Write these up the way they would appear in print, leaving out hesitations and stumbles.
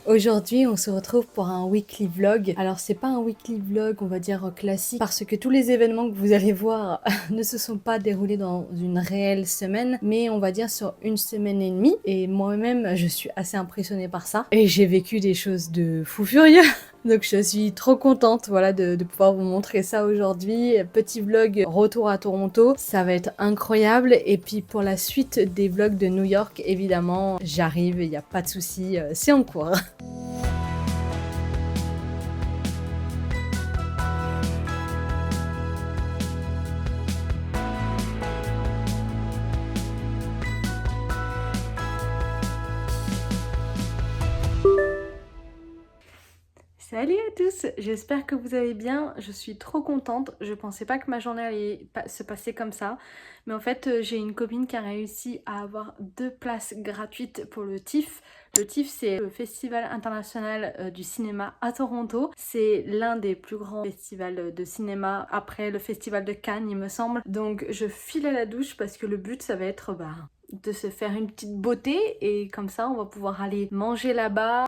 Aujourd'hui, on se retrouve pour un weekly vlog. Alors, c'est pas un weekly vlog, on va dire classique, parce que tous les événements que vous allez voir ne se sont pas déroulés dans une réelle semaine, mais on va dire sur une semaine et demie. Et moi-même, je suis assez impressionnée par ça. Et j'ai vécu des choses de fou furieux. Donc je suis trop contente voilà, de pouvoir vous montrer ça aujourd'hui. Petit vlog retour à Toronto, ça va être incroyable. Et puis pour la suite des vlogs de New York, évidemment, j'arrive, il n'y a pas de souci, c'est en cours. Salut à tous, j'espère que vous allez bien, je suis trop contente, je pensais pas que ma journée allait se passer comme ça, mais en fait j'ai une copine qui a réussi à avoir 2 places gratuites pour le TIFF. Le TIFF, c'est le Festival international du cinéma à Toronto, c'est l'un des plus grands festivals de cinéma après le festival de Cannes il me semble, donc je file à la douche parce que le but ça va être de se faire une petite beauté et comme ça on va pouvoir aller manger là-bas.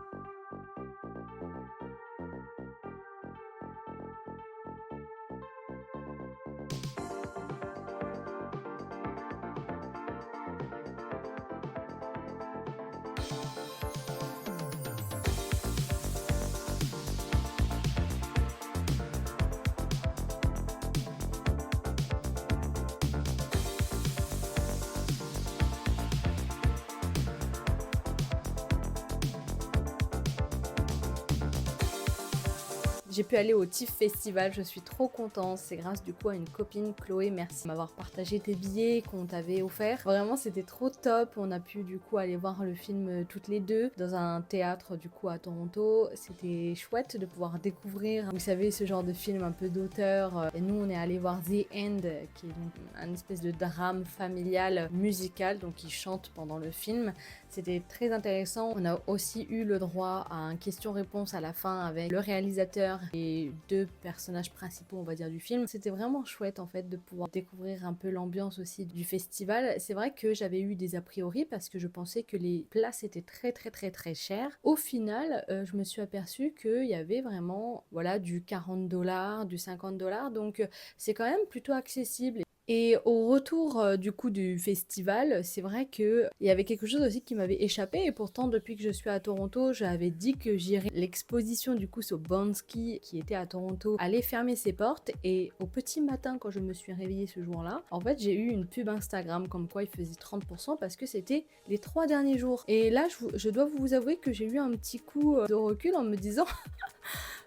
J'ai pu aller au TIFF Festival, je suis trop contente, c'est grâce du coup à une copine, Chloé, merci de m'avoir partagé tes billets qu'on t'avait offert. Vraiment c'était trop top, on a pu du coup aller voir le film toutes les deux dans un théâtre du coup à Toronto. C'était chouette de pouvoir découvrir, vous savez, ce genre de film un peu d'auteur. Et nous on est allé voir The End, qui est un espèce de drame familial musical, donc ils chantent pendant le film. C'était très intéressant. On a aussi eu le droit à un question-réponse à la fin avec le réalisateur et 2 personnages principaux, on va dire, du film. C'était vraiment chouette en fait de pouvoir découvrir un peu l'ambiance aussi du festival. C'est vrai que j'avais eu des a priori parce que je pensais que les places étaient très chères. Au final, je me suis aperçue qu'il y avait vraiment voilà, du 40$, du 50$, donc c'est quand même plutôt accessible. Et au retour du coup du festival, c'est vrai qu'il y avait quelque chose aussi qui m'avait échappé et pourtant depuis que je suis à Toronto, j'avais dit que j'irais. L'exposition du coup sur Banksy qui était à Toronto allait fermer ses portes et au petit matin quand je me suis réveillée ce jour-là, en fait j'ai eu une pub Instagram comme quoi il faisait 30% parce que c'était les 3 derniers jours. Et là je dois vous avouer que j'ai eu un petit coup de recul en me disant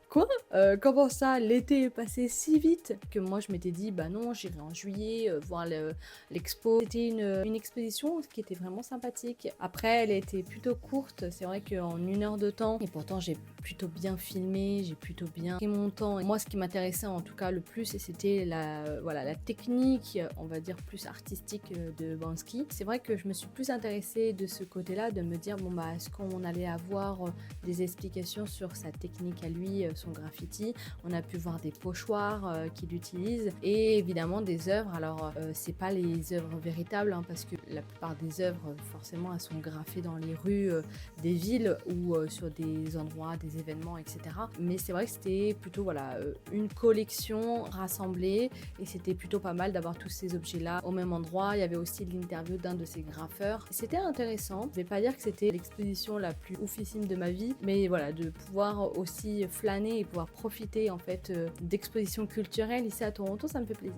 Quoi comment ça? L'été est passé si vite que moi je m'étais dit bah non, j'irai en juillet voir l'expo. C'était une exposition qui était vraiment sympathique. Après, elle était plutôt courte, c'est vrai qu'en 1 heure de temps, et pourtant j'ai plutôt bien filmé, j'ai plutôt bien pris mon temps. Et moi, ce qui m'intéressait en tout cas le plus, c'était voilà, la technique, on va dire plus artistique de Bansky. C'est vrai que je me suis plus intéressée de ce côté-là, de me dire bon bah est-ce qu'on allait avoir des explications sur sa technique à lui, son graffiti. On a pu voir des pochoirs qu'il utilise et évidemment des œuvres. Alors c'est pas les œuvres véritables parce que la plupart des œuvres forcément elles sont graffées dans les rues des villes ou sur des endroits, des événements, etc. Mais c'est vrai que c'était plutôt voilà une collection rassemblée et c'était plutôt pas mal d'avoir tous ces objets là au même endroit. Il y avait aussi l'interview d'un de ces graffeurs. C'était intéressant. Je vais pas dire que c'était l'exposition la plus oufissime de ma vie, mais voilà, de pouvoir aussi flâner et pouvoir profiter en fait d'expositions culturelles ici à Toronto, ça me fait plaisir.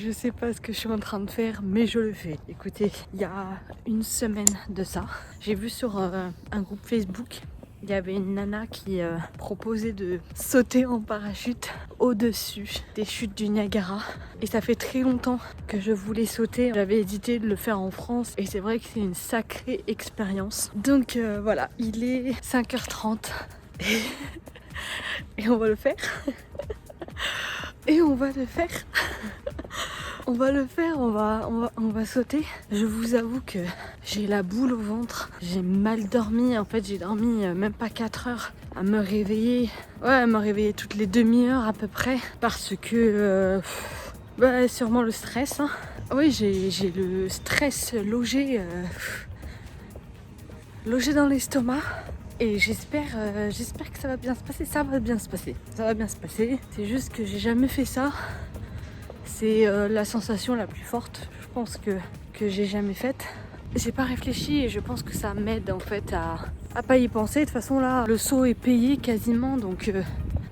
Je sais pas ce que je suis en train de faire, mais je le fais. Écoutez, il y a une semaine de ça, j'ai vu sur un groupe Facebook, il y avait une nana qui proposait de sauter en parachute au-dessus des chutes du Niagara. Et ça fait très longtemps que je voulais sauter. J'avais hésité de le faire en France et c'est vrai que c'est une sacrée expérience. Donc voilà, il est 5h30 et on va le faire. Et on va le faire. On va le faire, on va sauter. Je vous avoue que j'ai la boule au ventre. J'ai mal dormi. En fait, j'ai dormi même pas 4 heures à me réveiller. Ouais, à me réveiller toutes les demi-heures à peu près. Parce que... sûrement le stress. Hein. Oui, j'ai le stress logé dans l'estomac. Et j'espère que ça va bien se passer. Ça va bien se passer. Ça va bien se passer. C'est juste que j'ai jamais fait ça. C'est la sensation la plus forte, je pense, que j'ai jamais faite. J'ai pas réfléchi et je pense que ça m'aide en fait à pas y penser. De toute façon là, le saut est payé quasiment, donc...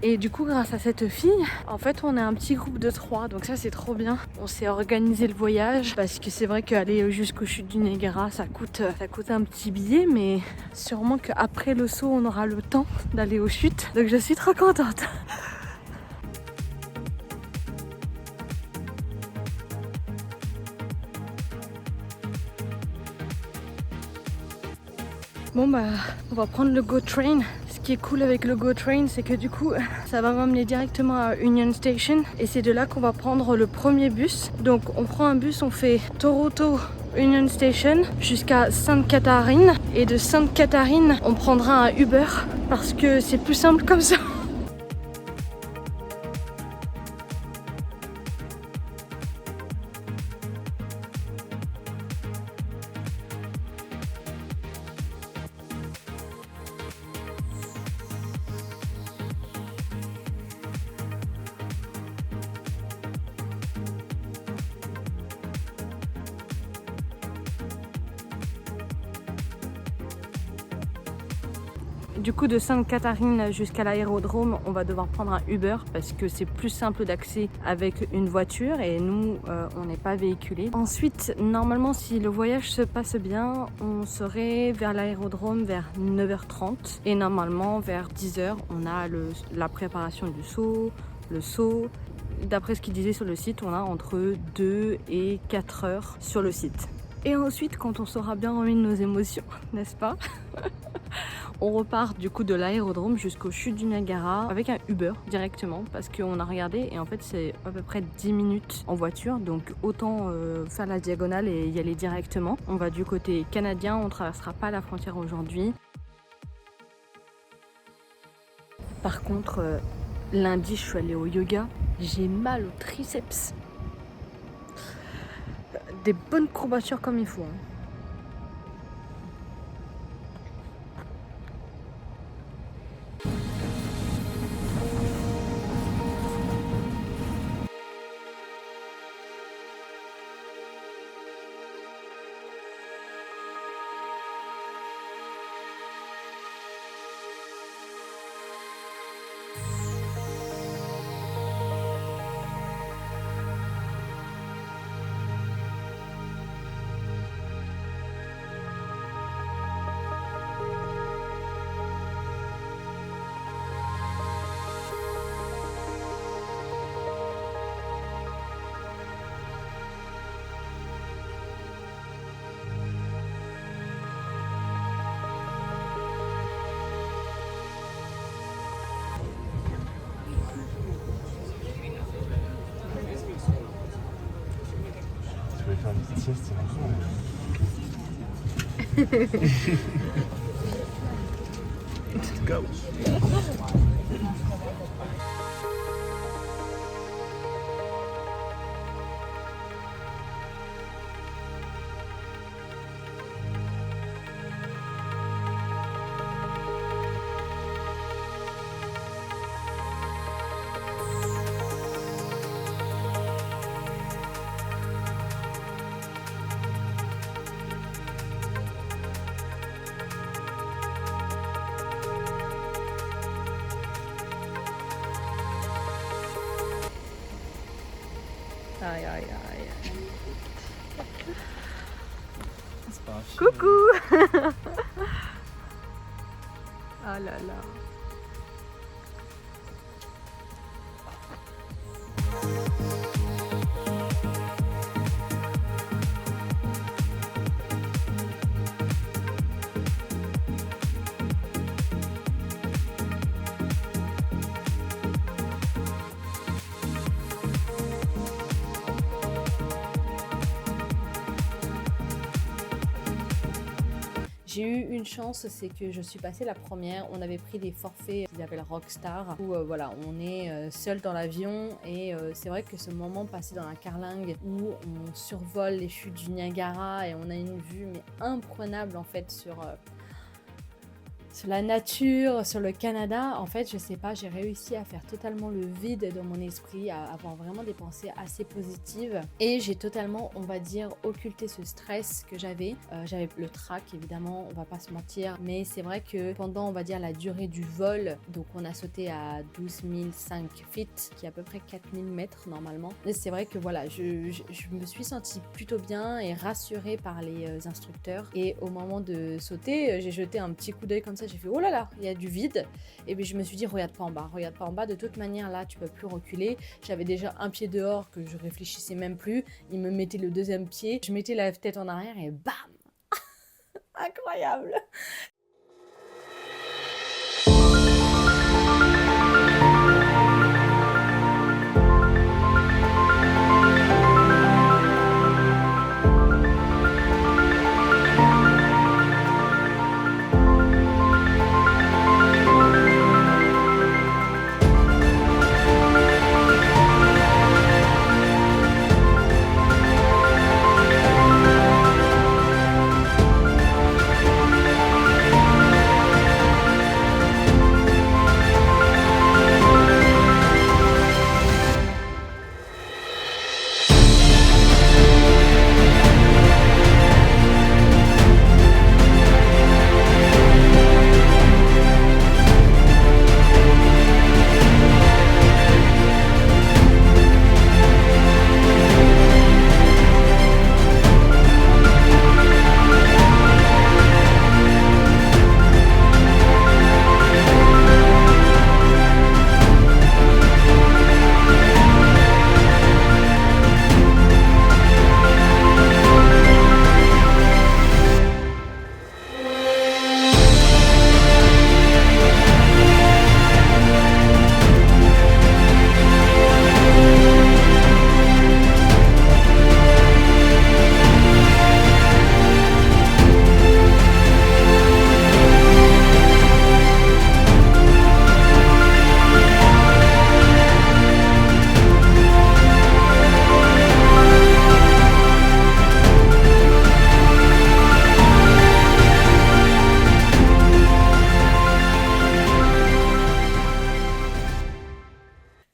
Et du coup, grâce à cette fille, en fait, on est un petit groupe de 3, donc ça c'est trop bien. On s'est organisé le voyage parce que c'est vrai qu'aller jusqu'aux chutes du Niagara, ça coûte un petit billet, mais sûrement qu'après le saut, on aura le temps d'aller aux chutes. Donc je suis trop contente. Bon bah, on va prendre le GO Train. Ce qui est cool avec le GO Train, c'est que du coup, ça va m'emmener directement à Union Station. Et c'est de là qu'on va prendre le premier bus. Donc on prend un bus, on fait Toronto Union Station jusqu'à Sainte-Catharine. Et de Sainte-Catharine, on prendra un Uber parce que c'est plus simple comme ça. Du coup, de Sainte-Catharine jusqu'à l'aérodrome, on va devoir prendre un Uber parce que c'est plus simple d'accès avec une voiture et nous, on n'est pas véhiculés. Ensuite, normalement, si le voyage se passe bien, on serait vers l'aérodrome vers 9h30 et normalement, vers 10h, on a la préparation du saut, le saut. D'après ce qu'il disait sur le site, on a entre 2 et 4 heures sur le site. Et ensuite, quand on sera bien remis de nos émotions, n'est-ce pas? On repart du coup de l'aérodrome jusqu'aux chutes du Niagara avec un Uber directement parce qu'on a regardé et en fait c'est à peu près 10 minutes en voiture, donc autant faire la diagonale et y aller directement. On va du côté canadien, on traversera pas la frontière aujourd'hui. Par contre, lundi je suis allée au yoga, j'ai mal au triceps. Des bonnes courbatures comme il faut. Hein. Je vais faire une petite sieste maintenant. Let's go. Coucou. Ah là là. J'ai eu une chance, c'est que je suis passée la première. On avait pris des forfaits qu'ils appellent Rockstar, où voilà, on est seul dans l'avion et c'est vrai que ce moment passé dans la carlingue où on survole les chutes du Niagara et on a une vue mais imprenable en fait sur la nature, sur le Canada, en fait, je sais pas, j'ai réussi à faire totalement le vide dans mon esprit, à avoir vraiment des pensées assez positives. Et j'ai totalement, on va dire, occulté ce stress que j'avais. J'avais le trac, évidemment, on va pas se mentir. Mais c'est vrai que pendant, on va dire, la durée du vol, donc on a sauté à 12 005 feet, qui est à peu près 4000 mètres normalement. Mais c'est vrai que voilà, je me suis sentie plutôt bien et rassurée par les instructeurs. Et au moment de sauter, j'ai jeté un petit coup d'œil comme ça. J'ai fait oh là là, il y a du vide. Et puis je me suis dit regarde pas en bas, regarde pas en bas. De toute manière là, tu peux plus reculer. J'avais déjà un pied dehors que je réfléchissais même plus. Il me mettait le deuxième pied. Je mettais la tête en arrière et bam. Incroyable.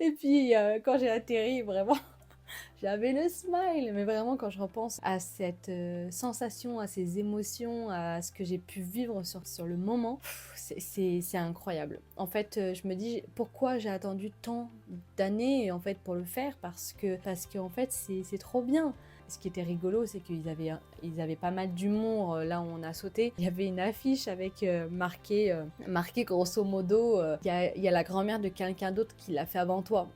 Et puis quand j'ai atterri, vraiment, j'avais le smile. Mais vraiment, quand je repense à cette sensation, à ces émotions, à ce que j'ai pu vivre sur le moment, c'est incroyable. En fait, je me dis pourquoi j'ai attendu tant d'années en fait pour le faire parce que en fait c'est trop bien. Ce qui était rigolo, c'est qu'ils avaient pas mal d'humour là où on a sauté. Il y avait une affiche avec marqué grosso modo, il y a la grand-mère de quelqu'un d'autre qui l'a fait avant toi.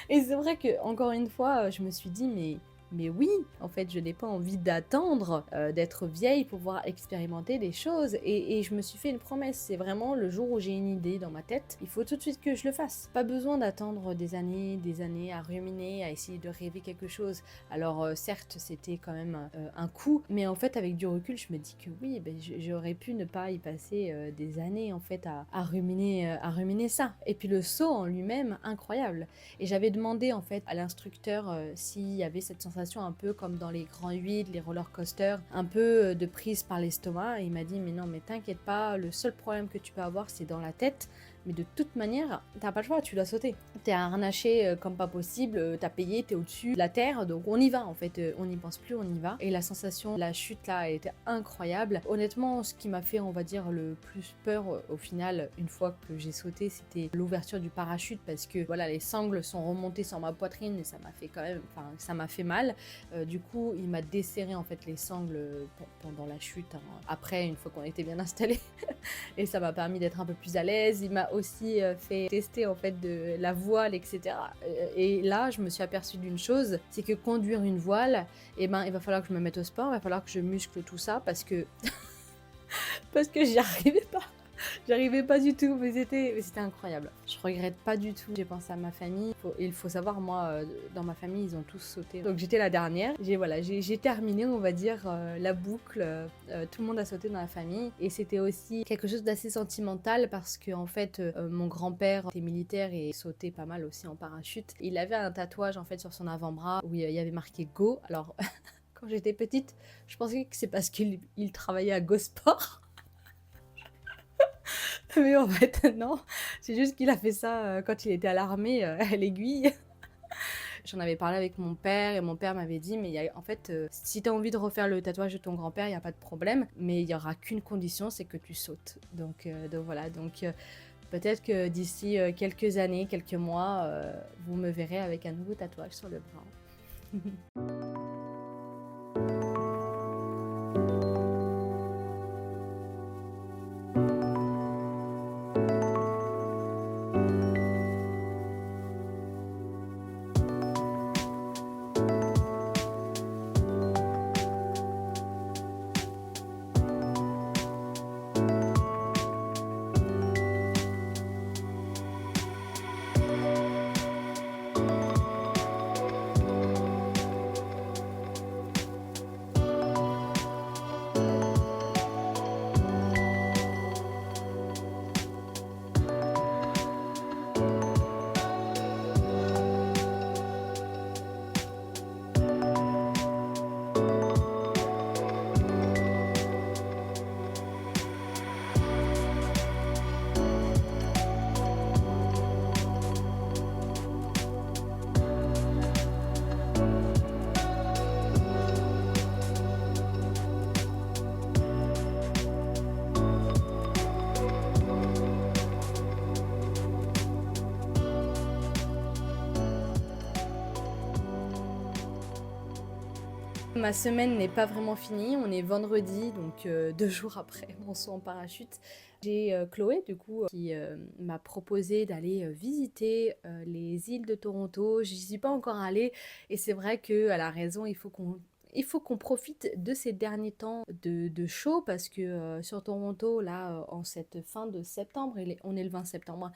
Et c'est vrai que encore une fois, je me suis dit mais oui, en fait, je n'ai pas envie d'attendre d'être vieille pour pouvoir expérimenter des choses. Et je me suis fait une promesse, c'est vraiment le jour où j'ai une idée dans ma tête, il faut tout de suite que je le fasse. Pas besoin d'attendre des années à ruminer, à essayer de rêver quelque chose. Alors certes, c'était quand même un coup, mais en fait, avec du recul, je me dis que oui, ben, j'aurais pu ne pas y passer des années en fait à ruminer ça. Et puis le saut en lui-même, incroyable. Et j'avais demandé en fait à l'instructeur s'il y avait cette sensation un peu comme dans les grands 8, les roller coasters, un peu de prise par l'estomac. Et il m'a dit mais non, mais t'inquiète pas, le seul problème que tu peux avoir c'est dans la tête, Mais de toute manière, t'as pas le choix, tu dois sauter. T'es harnaché comme pas possible, t'as payé, t'es au-dessus de la terre, donc on y va en fait, on n'y pense plus, on y va. Et la sensation, la chute là, elle était incroyable. Honnêtement, ce qui m'a fait, on va dire, le plus peur au final, une fois que j'ai sauté, c'était l'ouverture du parachute parce que voilà, les sangles sont remontées sur ma poitrine et ça m'a fait quand même, enfin, ça m'a fait mal. Du coup, il m'a desserré en fait les sangles pendant la chute, hein. Après, une fois qu'on était bien installé, et ça m'a permis d'être un peu plus à l'aise. Il m'a aussi fait tester en fait de la voile, etc. Et là, je me suis aperçue d'une chose, c'est que conduire une voile, eh ben, il va falloir que je me mette au sport, il va falloir que je muscle tout ça parce que parce que j'y arrivais pas. J'arrivais pas du tout, mais c'était incroyable. Je regrette pas du tout. J'ai pensé à ma famille. Il faut savoir, moi, dans ma famille, ils ont tous sauté. Donc j'étais la dernière. J'ai terminé, on va dire, la boucle. Tout le monde a sauté dans la famille. Et c'était aussi quelque chose d'assez sentimental parce que, en fait, mon grand-père était militaire et sautait pas mal aussi en parachute. Il avait un tatouage, en fait, sur son avant-bras où il y avait marqué Go. Alors, quand j'étais petite, je pensais que c'est parce qu'il travaillait à Go Sport. Mais en fait, non, c'est juste qu'il a fait ça quand il était à l'armée, à l'aiguille. J'en avais parlé avec mon père et mon père m'avait dit, mais en fait, si t'as envie de refaire le tatouage de ton grand-père, il n'y a pas de problème, mais il n'y aura qu'une condition, c'est que tu sautes. Donc voilà, peut-être que d'ici quelques années, quelques mois, vous me verrez avec un nouveau tatouage sur le bras. Ma semaine n'est pas vraiment finie, on est vendredi, donc 2 jours après mon saut en parachute. J'ai Chloé, du coup, qui m'a proposé d'aller visiter les îles de Toronto. J'y suis pas encore allée, et c'est vrai qu'elle a raison, il faut qu'on profite de ces derniers temps de chaud, parce que sur Toronto, là, en cette fin de septembre, on est le 20 septembre,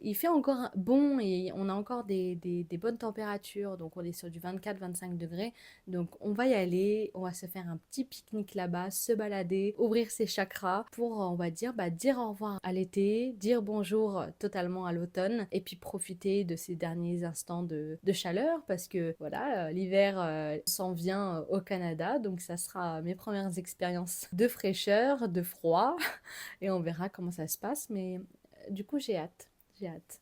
il fait encore bon et on a encore des bonnes températures, donc on est sur du 24-25 degrés. Donc on va y aller, on va se faire un petit pique-nique là-bas, se balader, ouvrir ses chakras pour, on va dire, dire au revoir à l'été, dire bonjour totalement à l'automne, et puis profiter de ces derniers instants de chaleur, parce que voilà, l'hiver s'en vient au Canada, donc ça sera mes premières expériences de fraîcheur, de froid, et on verra comment ça se passe, mais du coup j'ai hâte. J'ai hâte.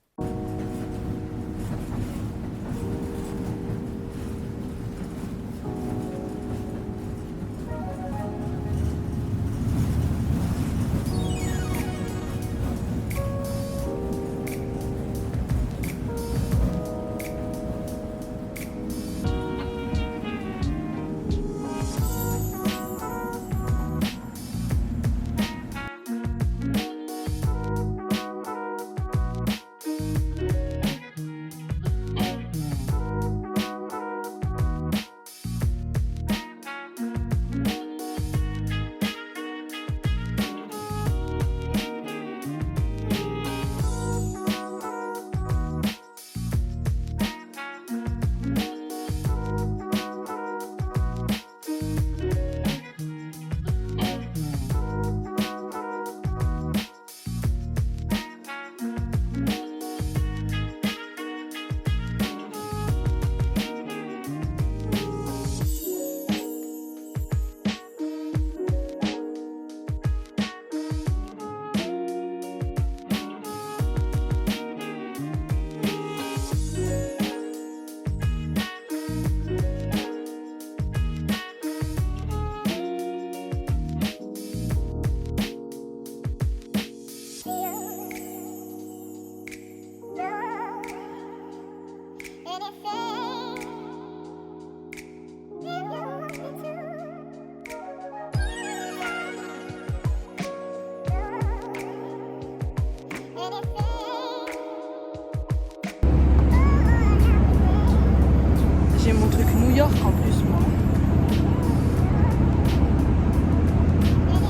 York en plus, moi.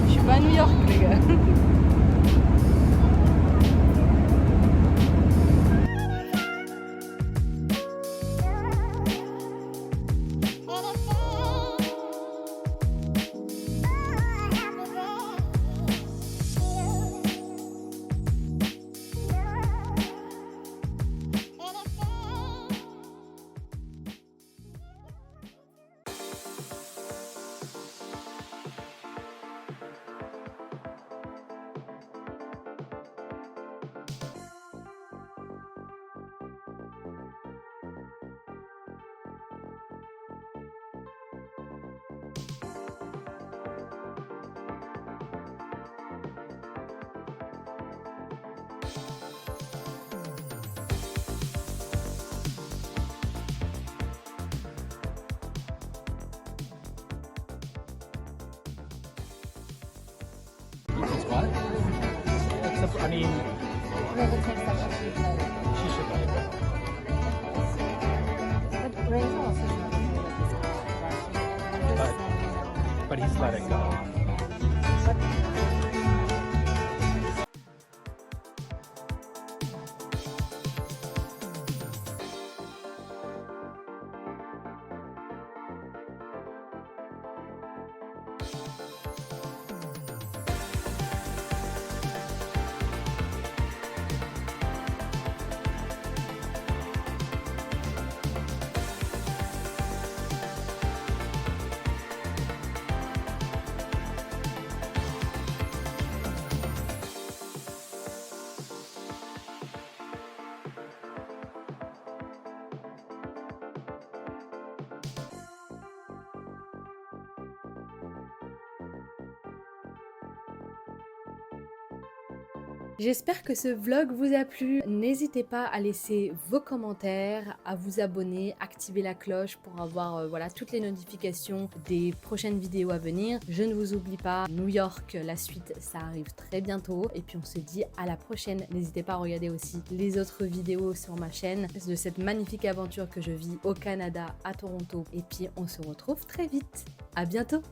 Je suis pas à New York, les gars. What? Except, I mean, she should know. But he's letting go. J'espère que ce vlog vous a plu. N'hésitez pas à laisser vos commentaires, à vous abonner, activer la cloche pour avoir voilà, toutes les notifications des prochaines vidéos à venir. Je ne vous oublie pas, New York, la suite, ça arrive très bientôt. Et puis on se dit à la prochaine. N'hésitez pas à regarder aussi les autres vidéos sur ma chaîne de cette magnifique aventure que je vis au Canada, à Toronto. Et puis on se retrouve très vite. À bientôt!